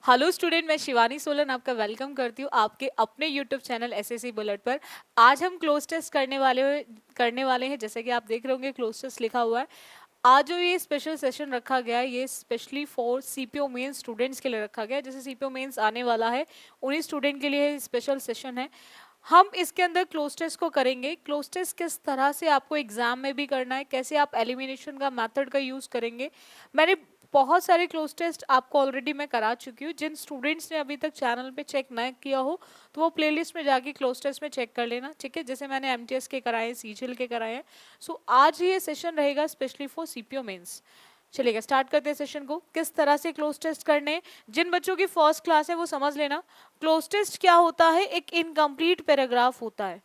Hello student, मैं शिवानी सोलन आपका welcome करती हूँ आपके अपने यूट्यूब चैनल एसएससी बुलेट पर। आज हम क्लोज टेस्ट करने वाले हैं। जैसे कि आप देख रहे होंगे क्लोज टेस्ट लिखा हुआ है। आज जो ये स्पेशल सेशन रखा गया है ये specially for CPO mains students के लिए रखा गया है। जैसे सीपीओ मेंस आने वाला है उन्हीं स्टूडेंट के लिए स्पेशल सेशन है। हम इसके अंदर क्लोज टेस्ट को करेंगे। क्लोज टेस्ट किस तरह से आपको एग्जाम में भी करना है, कैसे आप एलिमिनेशन का मेथड का यूज करेंगे। मैंने बहुत सारे क्लोज टेस्ट आपको ऑलरेडी मैं करा चुकी हूँ। जिन स्टूडेंट्स ने अभी तक चैनल पे चेक ना किया हो तो वो प्लेलिस्ट में जाके क्लोज टेस्ट में चेक कर लेना, ठीक है। जैसे मैंने एमटीएस के कराए हैं, सीजीएल के कराए हैं। सो आज ये सेशन रहेगा स्पेशली फॉर सीपीओ मेंस। चलिएगा स्टार्ट करते हैं सेशन को। किस तरह से क्लोज टेस्ट करने, जिन बच्चों की फर्स्ट क्लास है वो समझ लेना। क्लोज टेस्ट क्या होता है, एक इनकम्प्लीट पैराग्राफ होता है।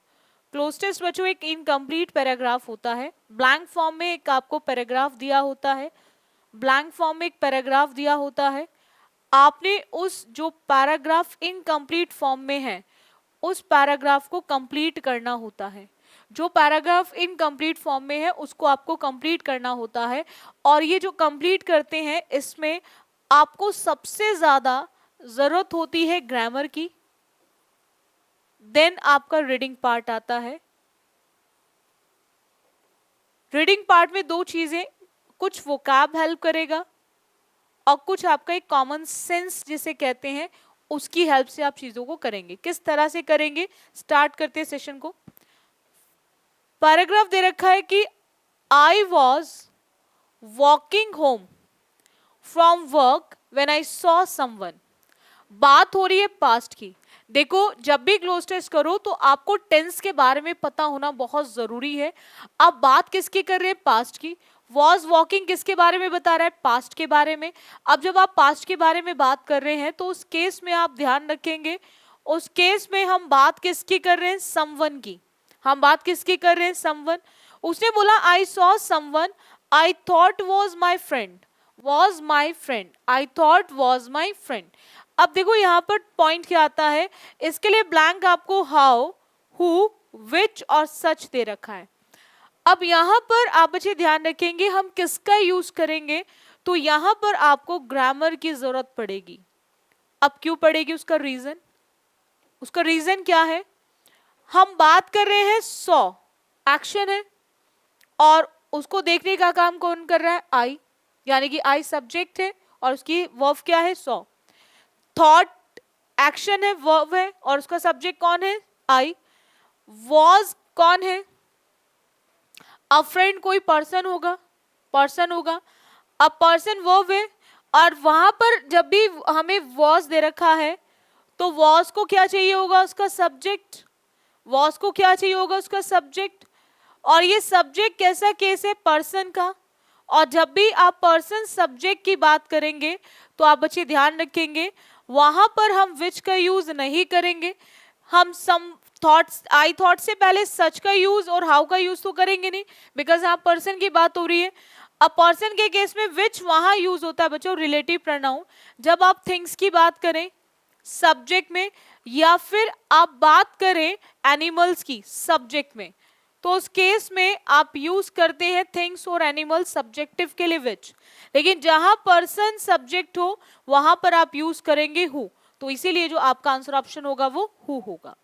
क्लोज टेस्ट बच्चों एक इनकम्प्लीट पैराग्राफ होता है। ब्लैंक फॉर्म में एक आपको पैराग्राफ दिया होता है, ब्लैंक फॉर्म में एक पैराग्राफ दिया होता है। आपने उस जो पैराग्राफ इनकम्प्लीट फॉर्म में है उस पैराग्राफ को कंप्लीट करना होता है। जो पैराग्राफ इनकम्प्लीट फॉर्म में है उसको आपको कंप्लीट करना होता है। और ये जो कंप्लीट करते हैं इसमें आपको सबसे ज्यादा जरूरत होती है ग्रामर की। देन आपका रीडिंग पार्ट आता है। रीडिंग पार्ट में दो चीजें, कुछ वोकैब हेल्प करेगा और कुछ आपका एक कॉमन सेंस जिसे कहते हैं उसकी हेल्प से आप चीजों को करेंगे। किस तरह से करेंगे, स्टार्ट करते हैं सेशन को। पैराग्राफ दे रखा है कि I was walking home from work when I saw someone. बात हो रही है पास्ट की। देखो जब भी क्लोज टेस्ट करो तो आपको टेंस के बारे में पता होना बहुत जरूरी है। अब बात किसकी कर रहे हैं, पास्ट की। वॉज वॉकिंग किसके बारे में बता रहा है, पास्ट के बारे में। अब जब आप पास्ट के बारे में बात कर रहे हैं तो उस केस में आप ध्यान रखेंगे, उस केस में हम बात किसकी कर रहे हैं, समवन की। हम बात किसकी कर रहे हैं, समवन। उसने बोला I saw someone I thought was my friend, was my friend, I thought was my friend. अब देखो यहाँ पर पॉइंट क्या आता है, इसके लिए ब्लैंक आपको हाउ, हु, विच और सच दे रखा है। अब यहाँ पर आप बच्चे ध्यान रखेंगे हम किसका यूज करेंगे, तो यहाँ पर आपको ग्रामर की जरूरत पड़ेगी। अब क्यों पड़ेगी, उसका रीजन, उसका रीजन क्या है। हम बात कर रहे हैं सॉ, एक्शन है और उसको देखने का काम कौन कर रहा है, आई, यानी कि आई सब्जेक्ट है और उसकी वर्ब क्या है, सॉ। थॉट एक्शन है, वर्ब है और उसका सब्जेक्ट कौन है, आई। वॉज कौन है, अब फ्रेंड कोई पर्सन होगा, पर्सन होगा। अब पर्सन वर्ब है और वहां पर जब भी हमें वॉज दे रखा है तो वॉज को क्या चाहिए होगा, उसका सब्जेक्ट। वॉज को क्या चाहिए होगा, उसका सब्जेक्ट। और ये सब्जेक्ट कैसा केस है, पर्सन का। और जब भी आप पर्सन सब्जेक्ट की बात करेंगे तो आप बच्चे ध्यान रखेंगे वहां पर हम विच का यूज नहीं करेंगे। हम सम थॉट्स, आई थॉट से पहले सच का यूज और हाउ का यूज तो करेंगे नहीं, बिकॉज यहाँ पर्सन की बात हो रही है। अब पर्सन के केस में विच वहां यूज होता है बच्चों रिलेटिव प्रोनाउन। जब आप थिंग्स की बात करें सब्जेक्ट में, या फिर आप बात करें एनिमल्स की सब्जेक्ट में, तो उस केस में आप यूज करते हैं थिंग्स और एनिमल सब्जेक्टिव के लिए विच। लेकिन जहां पर्सन सब्जेक्ट हो वहां पर आप यूज करेंगे हु। तो इसीलिए जो आपका आंसर ऑप्शन होगा वो हु होगा,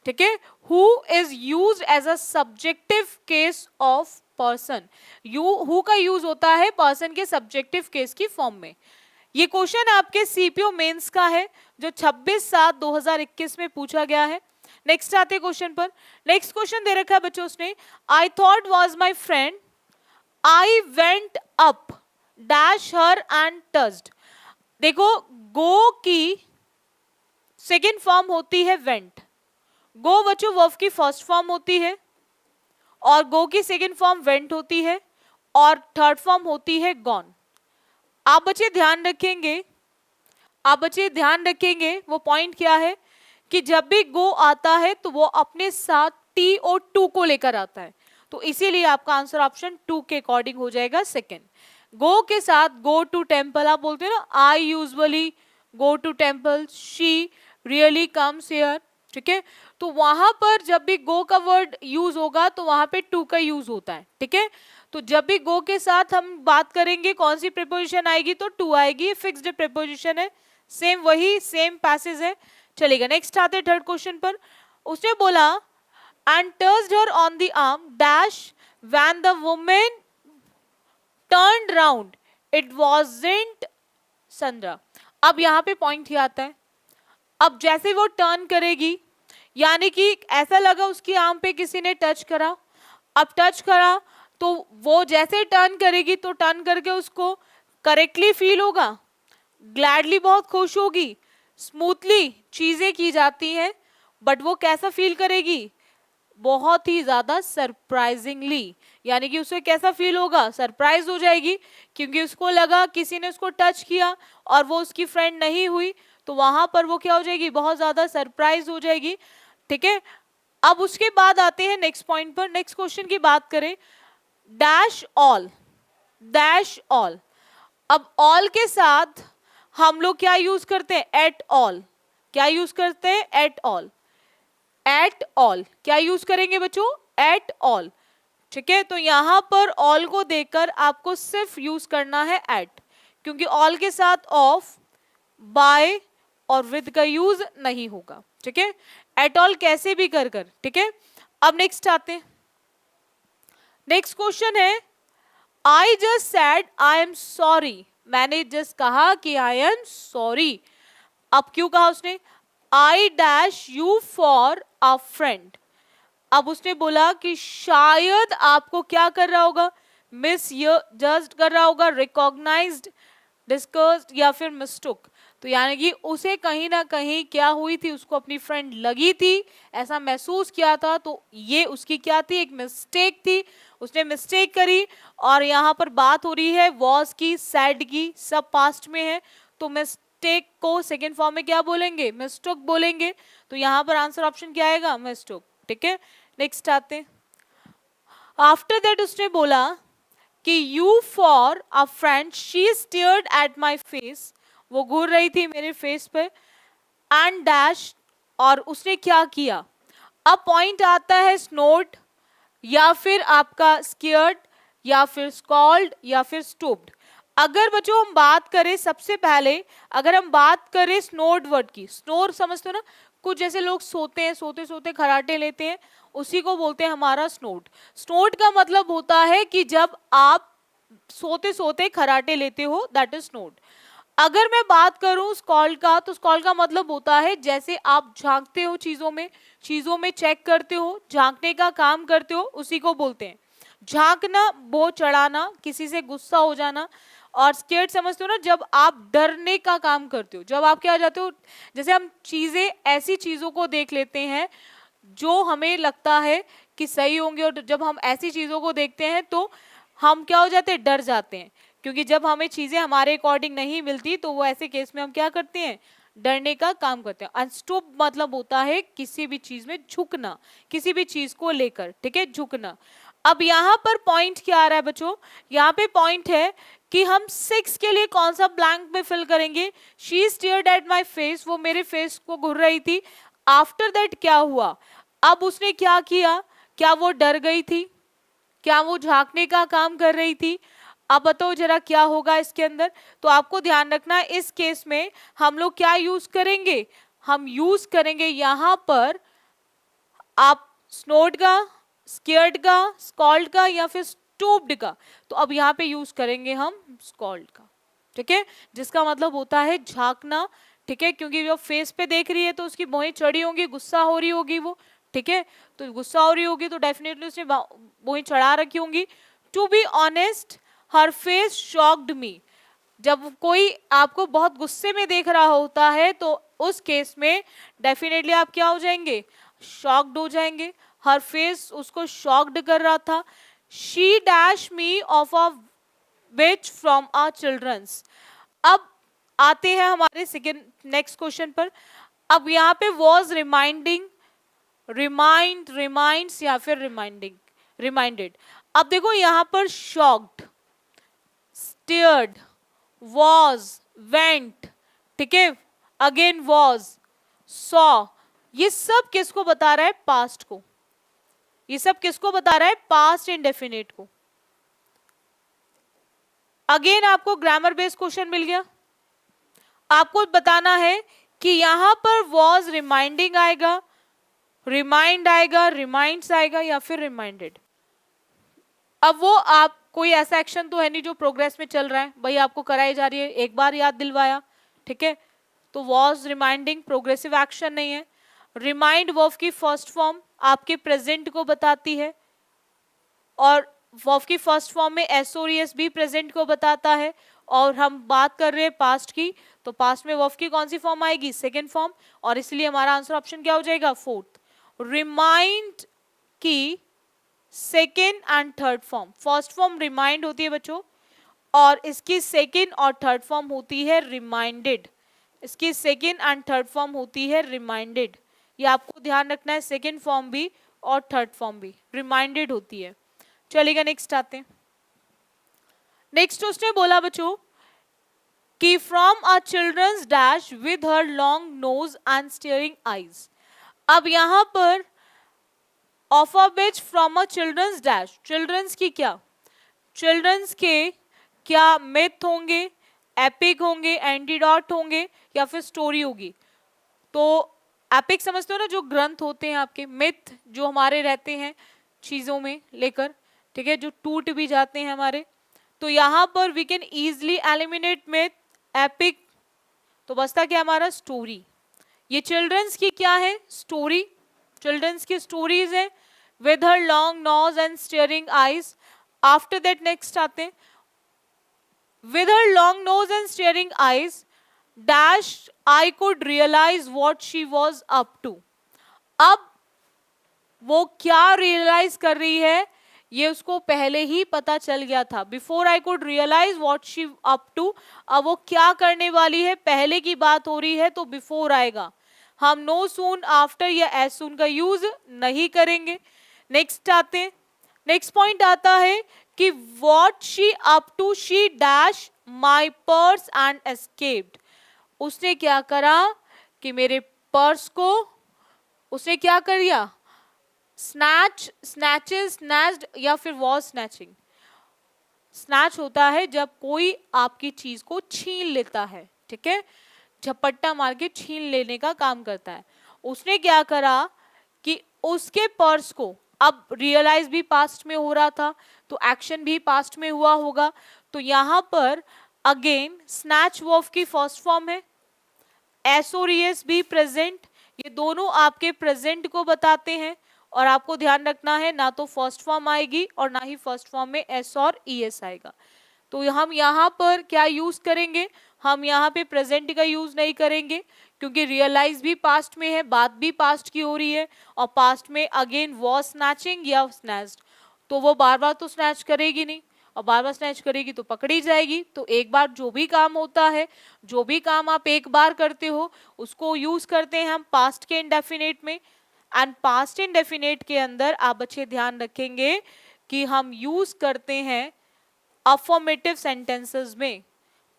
ठीक है। Who is used as a subjective case of person. Who का यूज होता है पर्सन के सब्जेक्टिव केस की फॉर्म में। ये क्वेश्चन आपके सीपीओ मेंस का है जो 26/7/2021 में पूछा गया है। नेक्स्ट आते क्वेश्चन पर। नेक्स्ट क्वेश्चन दे रखा है बच्चों उसने, I thought was my friend I went up dash her and touched. देखो गो की सेकेंड फॉर्म होती है वेंट। गो बच्चों वर्ब की फर्स्ट फॉर्म होती है और गो की सेकेंड फॉर्म वेंट होती है और थर्ड फॉर्म होती है गॉन। आप बच्चे ध्यान रखेंगे, आप बच्चे ध्यान रखेंगे वो पॉइंट क्या है कि जब भी गो आता है तो वो अपने साथ टी और टू को लेकर आता है। तो इसीलिए आपका आंसर ऑप्शन 2 के अकॉर्डिंग हो जाएगा सेकंड। गो के साथ गो टू टेम्पल, आप बोलते हैं ना I usually go to temple, she really comes here, ठीक है। तो वहां पर जब भी गो का वर्ड यूज होगा तो वहां पे टू का यूज होता है, ठीक है। तो जब भी गो के साथ हम बात करेंगे कौन सी प्रीपोजिशन आएगी, तो टू आएगी, फिक्स्ड प्रीपोजिशन है सेम वही सेम पैसेज है, चलेगा। नेक्स्ट आते थर्ड क्वेश्चन पर। उसने बोला and touched her on the arm dash when the woman turned round it wasn't Sandra। अब यहां पे पॉइंट ही आता है, अब जैसे वो टर्न करेगी, यानी कि ऐसा लगा उसकी आर्म पे किसी ने टच करा, अब टच करा तो वो जैसे टर्न करेगी तो टर्न करके उसको करेक्टली फील होगा, ग्लैडली बहुत खुश होगी, स्मूथली चीजें की जाती हैं, बट वो कैसा फील करेगी, बहुत ही ज्यादा सरप्राइजिंगली, यानी कि उसे कैसा फील होगा, सरप्राइज हो जाएगी, क्योंकि उसको लगा किसी ने उसको टच किया और वो उसकी फ्रेंड नहीं हुई, तो वहां पर वो क्या हो जाएगी, बहुत ज्यादा सरप्राइज हो जाएगी। ठीक है, अब उसके बाद आते हैं नेक्स्ट पॉइंट पर। नेक्स्ट क्वेश्चन की बात करें, डैश ऑल, डैश ऑल। अब ऑल के साथ हम लोग क्या यूज करते हैं, एट ऑल। क्या यूज करते हैं, एट ऑल। एट ऑल क्या यूज करेंगे बच्चों, एट ऑल। ठीक है, तो यहां पर ऑल को देखकर आपको सिर्फ यूज करना है एट, क्योंकि ऑल के साथ ऑफ, बाय और विद का यूज नहीं होगा। ठीक है, एट ऑल कैसे भी कर कर। ठीक है, अब नेक्स्ट आते हैं। नेक्स्ट क्वेश्चन है, I just sad I am sorry. मैंने जस्ट कहा कि आई एम सॉरी। अब क्यों कहा उसने, I dash you for a friend. अब उसने बोला कि शायद आपको क्या कर रहा होगा, मिस जस्ट कर रहा होगा, रिकॉग्नाइज्ड, डिस्कस्ड या फिर मिस्टुक। तो यानी कि उसे कहीं ना कहीं क्या हुई थी, उसको अपनी फ्रेंड लगी थी, ऐसा महसूस किया था, तो ये उसकी क्या थी, एक मिस्टेक थी, उसने मिस्टेक करी। और यहाँ पर बात हो रही है वॉज की, सैड की, सब पास्ट में है, तो मिस्टेक को सेकेंड फॉर्म में क्या बोलेंगे, मिस्टुक बोलेंगे। तो यहाँ पर आंसर ऑप्शन क्या आएगा, मिस्टुक। ठीक है, नेक्स्ट आते। आफ्टर दैट उसने बोला कि you for a friend, she stared at my face, वो घूर रही थी मेरे फेस पे, एंड डैश, और उसने क्या किया। अब पॉइंट आता है स्नोड, या फिर आपका स्केयर्ड, या फिर स्कॉल्ड, या फिर स्टूप्ड। अगर बच्चों हम बात करें सबसे पहले, अगर हम बात करें स्नोड वर्ड की, स्नोर समझते हो ना, कुछ जैसे लोग सोते हैं, सोते सोते खराटे लेते हैं, उसी को बोलते हैं हमारा स्नोड। स्नोड का मतलब होता है कि जब आप सोते सोते खराटे लेते हो, दैट इज स्नोड। अगर मैं बात करूं स्कॉल्ड का, तो स्कॉल्ड का मतलब होता है जैसे आप झांकते हो चीजों में चेक करते हो, झांकने का काम करते हो, उसी को बोलते हैं। झांकना, बो चढ़ाना, किसी से गुस्सा हो जाना। और स्केर्ड समझते हो ना, जब आप डरने का काम करते हो, जब आप क्या हो जाते हो, जैसे हम चीजें, ऐसी चीजों को देख लेते हैं जो हमें लगता है कि सही होंगे, और जब हम ऐसी चीजों को देखते हैं तो हम क्या हो जाते हैं, डर जाते हैं, क्योंकि जब हमें चीजें हमारे अकॉर्डिंग नहीं मिलती तो वो ऐसे केस में हम क्या करते हैं, डरने का काम करते हैं। अनस्टूप मतलब होता है किसी भी चीज में झुकना, किसी भी चीज को लेकर। ठीक है, झुकना। अब यहाँ पर पॉइंट क्या आ रहा है बच्चों, यहाँ पे पॉइंट है कि हम 6 के लिए कौन सा ब्लैंक में फिल करेंगे। She stared at my face, वो मेरे फेस को घूर रही थी। आफ्टर दैट क्या हुआ, अब उसने क्या किया, क्या वो डर गई थी, क्या वो झांकने का काम कर रही थी। अब बताओ जरा क्या होगा इसके अंदर। तो आपको ध्यान रखना, इस केस में हम लोग क्या यूज करेंगे, हम यूज करेंगे यहां पर आप स्नोड का, स्केयर्ड का, स्कॉल्ड का, या फिर स्टूप्ड का। तो अब यहाँ पे यूज करेंगे हम स्कॉल्ड का। ठीक है, जिसका मतलब होता है झांकना। ठीक है, क्योंकि जो फेस पे देख रही है तो उसकी भौहें चढ़ी होंगी, गुस्सा हो रही होगी वो। ठीक है, तो गुस्सा हो रही होगी तो डेफिनेटली उसने भौहें चढ़ा रखी होंगी। To be honest her face shocked me. जब कोई आपको बहुत गुस्से में देख रहा होता है तो उस केस में डेफिनेटली आप क्या हो जाएंगे, शॉक्ड हो जाएंगे। हर फेस उसको शॉक्ड कर रहा था। She dash me off a witch from our childrens. अब आते हैं हमारे सेकेंड नेक्स्ट क्वेश्चन पर। अब यहाँ पे वॉज रिमाइंडिंग, रिमाइंड, रिमाइंड्स, या फिर रिमाइंडिंग, रिमाइंडेड। अब देखो यहाँ पर शॉक्ड, स्टेयर्ड, वॉज, वेंट, ठीक है, अगेन वॉज, सॉ, ये सब किसको बता रहा है, पास्ट को। ये सब किसको बता रहा है, पास्ट इंडेफिनिट को। अगेन आपको ग्रामर बेस्ड क्वेश्चन मिल गया। आपको बताना है कि यहाँ पर वॉज रिमाइंडिंग आएगा, रिमाइंड आएगा, रिमाइंड्स आएगा या फिर रिमाइंडेड। अब वो आप कोई ऐसा एक्शन तो है नहीं जो प्रोग्रेस में चल रहा है, भाई आपको कराई जा रही है, एक बार याद दिलवाया, ठीक है, तो वॉज रिमाइंडिंग प्रोग्रेसिव एक्शन नहीं है। रिमाइंड वर्ब की फर्स्ट फॉर्म आपके प्रेजेंट को बताती है, और वर्ब की फर्स्ट फॉर्म में एस और एस भी प्रेजेंट को बताता है, और हम बात कर रहे हैं पास्ट की, तो पास्ट में वर्ब की कौन सी फॉर्म आएगी, सेकेंड फॉर्म, और इसलिए हमारा आंसर ऑप्शन क्या हो जाएगा, फोर्थ। रिमाइंड की second and third form, first form remind होती है बच्चों, और इसकी सेकेंड और थर्ड फॉर्म होती है रिमाइंडेड। इसकी सेकेंड एंड थर्ड फॉर्म होती है रिमाइंडेड, ये आपको ध्यान रखना है, सेकेंड फॉर्म भी और थर्ड फॉर्म भी रिमाइंडेड होती है। चलिएगा नेक्स्ट आते हैं। नेक्स्ट उसने बोला बच्चों कि from a childrens dash with her long nose and steering eyes. अब यहां पर off a witch from a childrens dash, childrens की क्या, चिल्ड्रंस के क्या मिथ होंगे, एपिक होंगे, एंटीडॉट होंगे, या फिर स्टोरी होगी। तो एपिक समझते हो ना, जो ग्रंथ होते हैं आपके, मिथ जो हमारे रहते हैं चीजों में लेकर, ठीक है, जो टूट भी जाते हैं हमारे, तो यहां पर we can easily eliminate myth, epic, तो बचता क्या हमारा, स्टोरी। ये चिल्ड्रंस की क्या है, स्टोरी, चिल्ड्रंस की स्टोरीज है, with her long nose and steering eyes. After that next आते हैं, with her long nose and staring eyes dash I could realize what she was up to। अब वो क्या रियलाइज कर रही है, ये उसको पहले ही पता चल गया था, before I could realise what she up to. अब वो क्या करने वाली है, पहले की बात हो रही है तो बिफोर आएगा, हम नो सून, आफ्टर या एज सून का यूज नहीं करेंगे। नेक्स्ट आते हैं, नेक्स्ट पॉइंट आता है कि what she up to, she dash my purse and escaped. उसने क्या करा कि मेरे पर्स को उसने क्या कर दिया, स्नैच, स्नैचेस, स्नैच्ड या फिर वॉज स्नैचिंग। स्नैच होता है जब कोई आपकी चीज को छीन लेता है, ठीक है, झपट्टा मार के छीन लेने का काम करता है। उसने क्या करा कि उसके पर्स को, अब रियलाइज भी पास्ट में हो रहा था तो एक्शन भी पास्ट में हुआ होगा, तो यहां पर अगेन स्नैच वर्ब की फर्स्ट फॉर्म है, एस और एस भी प्रेजेंट, ये दोनों आपके प्रेजेंट को बताते हैं, और आपको ध्यान रखना है ना तो फर्स्ट फॉर्म आएगी और ना ही फर्स्ट फॉर्म में एस और ई एस आएगा। तो हम यहाँ पर क्या यूज करेंगे, हम यहाँ पे प्रेजेंट का यूज नहीं करेंगे, क्योंकि रियलाइज भी पास्ट में है, बात भी पास्ट की हो रही है, और पास्ट में अगेन वॉज स्नैचिंग या स्नैच्ड, तो वो बार बार तो स्नैच करेगी नहीं, और बार बार स्नैच करेगी तो पकड़ी जाएगी। तो एक बार जो भी काम होता है, जो भी काम आप एक बार करते हो, उसको यूज करते हैं हम पास्ट के इंडेफिनेट में, एंड पास्ट इंडेफिनेट के अंदर आप बच्चे ध्यान रखेंगे कि हम यूज करते हैं अफर्मेटिव सेंटेंसेस में,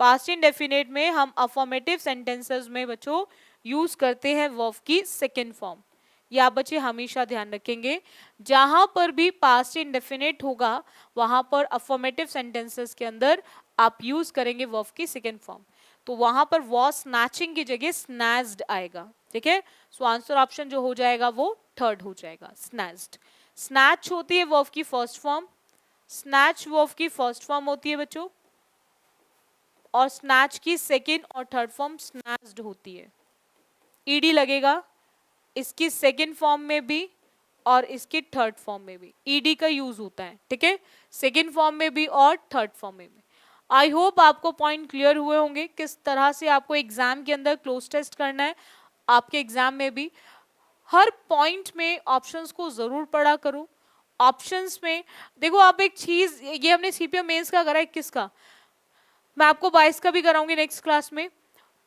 पास्ट इंडेफिनेट में हम अफर्मेटिव सेंटेंसेस में बच्चों यूज करते हैं वर्ब की सेकेंड फॉर्म। ये आप बच्चे हमेशा ध्यान रखेंगे, जहां पर भी पास्ट इंडेफिनेट होगा वहां पर अफर्मेटिव सेंटेंसेस के अंदर आप यूज करेंगे वर्ब की सेकेंड फॉर्म, तो वहां पर वॉज स्नैचिंग की जगह स्नैच्ड आएगा, ठीक है। सो आंसर ऑप्शन जो हो जाएगा वो थर्ड हो जाएगा, स्नैच्ड। स्नैच होती है वर्ब की फर्स्ट फॉर्म, स्नैच वर्ब की फर्स्ट फॉर्म होती है बच्चों, और स्नैच की सेकेंड और थर्ड फॉर्म स्नैच्ड होती है। ईडी लगेगा इसकी सेकेंड फॉर्म में भी और इसकी थर्ड फॉर्म में भी ईडी का यूज होता है, ठीक है, सेकेंड फॉर्म में भी और थर्ड फॉर्म में भी। आई होप आपको पॉइंट क्लियर हुए होंगे किस तरह से आपको एग्जाम के अंदर क्लोज टेस्ट करना है। आपके एग्जाम में भी हर पॉइंट में ऑप्शंस को जरूर पढ़ा करो। ऑप्शंस में देखो, आप एक चीज, ये हमने सीपीएम मेंस का करा है, किसका, मैं आपको 22 का भी कराऊंगी नेक्स्ट क्लास में।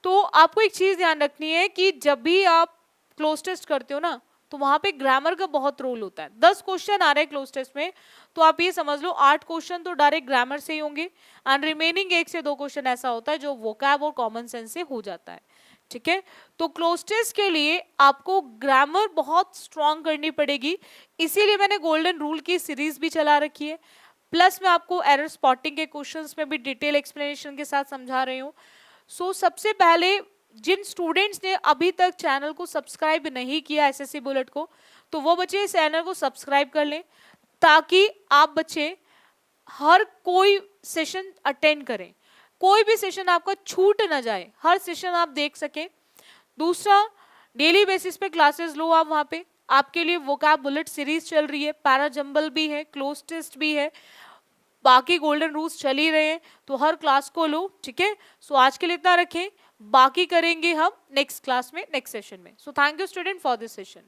तो आपको एक चीज ध्यान रखनी है कि जब भी आप क्लोज टेस्ट करते हो ना, तो वहां पे ग्रामर का बहुत रोल होता है। 10 क्वेश्चन आ रहे हैं क्लोज टेस्ट में, तो आप ये समझ लो 8 क्वेश्चन तो डायरेक्ट ग्रामर से ही होंगे, एंड रिमेनिंग 1 से 2 क्वेश्चन ऐसा होता है जो वोकैब और कॉमन सेंस से हो जाता है, ठीक है। तो क्लोज टेस्ट के लिए आपको ग्रामर बहुत स्ट्रॉन्ग करनी पड़ेगी, इसीलिए मैंने गोल्डन रूल की सीरीज भी चला रखी है, प्लस मैं आपको एरर स्पॉटिंग के क्वेश्चंस में भी डिटेल एक्सप्लेनेशन के साथ समझा रही हूँ। सो सबसे पहले जिन स्टूडेंट्स ने अभी तक चैनल को सब्सक्राइब नहीं किया एसएससी बुलेट को, तो वो बच्चे इस चैनल को सब्सक्राइब कर लें, ताकि आप बच्चे हर कोई सेशन अटेंड करें, कोई भी सेशन आपका छूट ना जाए, हर सेशन आप देख सकें। दूसरा, डेली बेसिस पे क्लासेस लो आप वहाँ पे, आपके लिए वोकैब बुलेट सीरीज चल रही है, पैरा जंबल भी है, क्लोज टेस्ट भी है, बाकी गोल्डन रूल्स चल ही रहे हैं, तो हर क्लास को लो, ठीक है। सो आज के लिए इतना रखें, बाकी करेंगे हम नेक्स्ट क्लास में, नेक्स्ट सेशन में। So thank you student for this session.